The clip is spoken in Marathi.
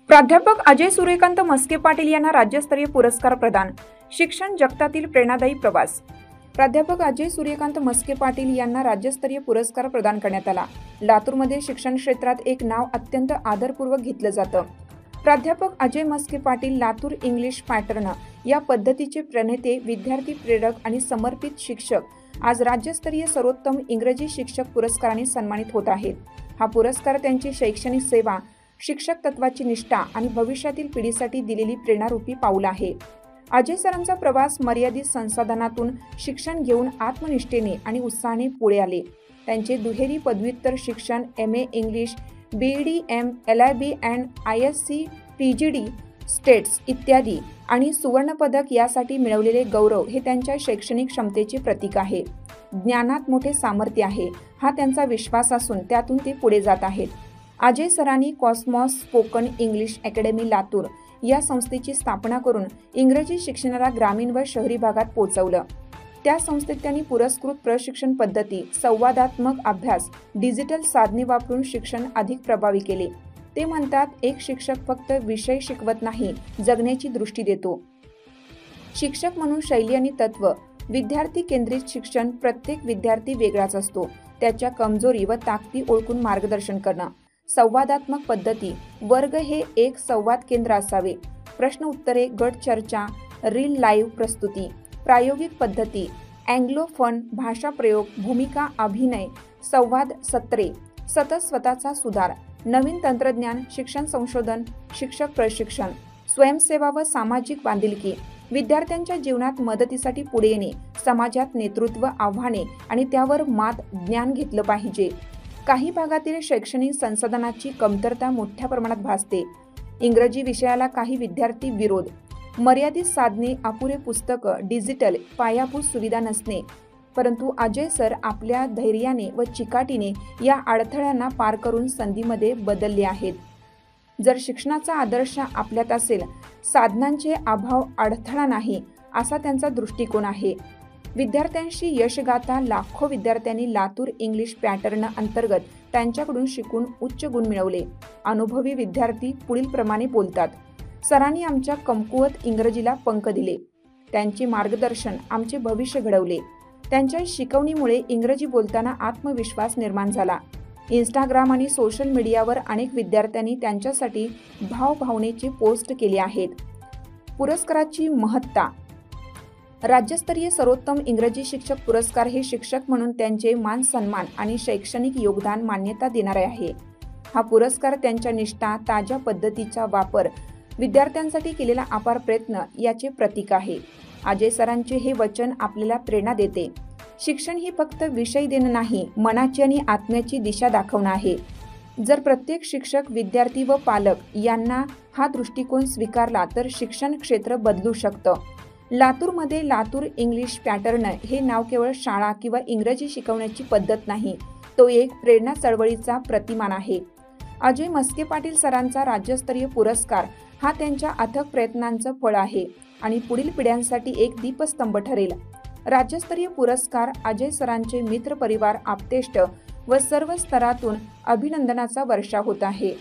प्राध्यापक अजय सूर्यकांत मस्के पाटील यांना राज्यस्तरीय पुरस्कार प्रदान। शिक्षण जगतातील प्रेरणादायी प्रवास। प्राध्यापक अजय सूर्यकांत मस्के पाटील यांना राज्यस्तरीय पुरस्कार प्रदान करण्यात आला। लातूरमध्ये शिक्षण क्षेत्रात एक नाव अत्यंत आदरपूर्वक घेतलं जातं। प्राध्यापक अजय मस्के पाटील लातूर इंग्लिश पॅटर्न या पद्धतीचे प्रणेते, विद्यार्थी प्रेरक आणि समर्पित शिक्षक आज राज्यस्तरीय सर्वोत्तम इंग्रजी शिक्षक पुरस्काराने सन्मानित होत आहेत। हा पुरस्कार त्यांची शैक्षणिक सेवा, शिक्षक तत्वाची निष्ठा आणि भविष्यातील पिढीसाठी दिलेली प्रेरणारूपी पाऊल आहे। अजय सरांचा प्रवास मर्यादित संसाधनातून शिक्षण घेऊन आत्मनिष्ठेने आणि उत्साहाने पुढे आले। त्यांचे दुहेरी पदव्युत्तर शिक्षण MA English, BEd, LIB and ISc PGD states इत्यादी आणि सुवर्णपदक यासाठी मिळवलेले गौरव हे त्यांच्या शैक्षणिक क्षमतेचे प्रतीक आहे। ज्ञानात मोठे सामर्थ्य आहे हा त्यांचा विश्वास असून त्यातून ते पुढे जात आहेत। अजय सरांनी Cosmos spoken English academy Latur या संस्थेची स्थापना करून इंग्रजी शिक्षणाला ग्रामीण व शहरी भागात पोहोचवलं। त्या संस्थेत त्यांनी पुरस्कृत प्रशिक्षण पद्धती, संवादात्मक अभ्यास, डिजिटल साधने वापरून शिक्षण अधिक प्रभावी केले। ते म्हणतात, एक शिक्षक फक्त विषय शिकवत नाही, जगण्याची दृष्टी देतो। शिक्षक म्हणून शैली आणि तत्व, विद्यार्थी केंद्रित शिक्षण, प्रत्येक विद्यार्थी वेगळाच असतो, त्याच्या कमजोरी व ताकदी ओळखून मार्गदर्शन करणं। संवादात्मक पद्धती, वर्ग हे एक संवाद केंद्र असावे। प्रश्न उत्तरे, गट चर्चा, रील लाईव्ह प्रस्तुती। प्रायोगिक पद्धती, अँग्लोफोन, भाषा प्रयोग, भूमिका अभिनय, संवाद सत्रे। सतत स्वतःचा सुधार, नवीन तंत्रज्ञान, शिक्षण संशोधन, शिक्षक प्रशिक्षण, स्वयंसेवा व सामाजिक बांधिलकी, विद्यार्थ्यांच्या जीवनात मदतीसाठी पुढे येणे, समाजात नेतृत्व, आव्हाने आणि त्यावर मात, ज्ञान घेतलं पाहिजे। काही भागातील शैक्षणिक संसाधनाची कमतरता मोठ्या प्रमाणात भासते। इंग्रजी विषयाला काही विद्यार्थी विरोध, मर्यादित साधने, अपुरे पुस्तकं, डिजिटल पायाभूत सुविधा नसणे। परंतु अजय सर आपल्या धैर्याने व चिकाटीने या अडथळ्यांना पार करून संधीमध्ये बदलले आहेत। जर शिक्षणाचा आदर्श आपल्यात असेल, साधनांचे अभाव अडथळा नाही असा त्यांचा दृष्टिकोन आहे। विद्यार्थ्यांशी यशगाथा, लाखो विद्यार्थ्यांनी लातूर इंग्लिश पॅटर्न अंतर्गत त्यांच्याकडून शिकून उच्च गुण मिळवले। अनुभवी विद्यार्थी पुढील प्रमाणे बोलतात, सरांनी आमच्या कमकुवत इंग्रजीला पंख दिले, त्यांचे मार्गदर्शन आमचे भविष्य घडवले, त्यांच्या शिकवणीमुळे इंग्रजी बोलताना आत्मविश्वास निर्माण झाला। इंस्टाग्राम आणि सोशल मीडियावर अनेक विद्यार्थ्यांनी त्यांच्यासाठी भावभावनेचे पोस्ट केले आहेत। पुरस्काराची महत्ता, राज्यस्तरीय सर्वोत्तम इंग्रजी शिक्षक पुरस्कार हे शिक्षक म्हणून त्यांचे मान सन्मान आणि शैक्षणिक योगदान मान्यता देणारे आहे। हा पुरस्कार त्यांच्या निष्ठा, ताज्या पद्धतीचा वापर, विद्यार्थ्यांसाठी केलेला अपार प्रयत्न याचे प्रतीक आहे। अजय सरांचे हे वचन आपल्याला प्रेरणा देते। शिक्षण ही फक्त विषय देणं नाही, मनाची आणि आत्म्याची दिशा दाखवणं आहे। जर प्रत्येक शिक्षक, विद्यार्थी व पालक यांना हा दृष्टिकोन स्वीकारला तर शिक्षण क्षेत्र बदलू शकतं। लातूरमध्ये लातूर इंग्लिश पॅटर्न हे नाव केवळ शाळा किंवा इंग्रजी शिकवण्याची पद्धत नाही, तो एक प्रेरणा चळवळीचा प्रतिमान आहे। अजय मस्के पाटील सरांचा राज्यस्तरीय पुरस्कार हा त्यांच्या अथक प्रयत्नांचं फळ आहे आणि पुढील पिढ्यांसाठी एक दीपस्तंभ ठरेल। राज्यस्तरीय पुरस्कार अजय सरांचे मित्र परिवार, आप्तेष्ट व सर्व स्तरातून अभिनंदनाचा वर्षाव होत आहे।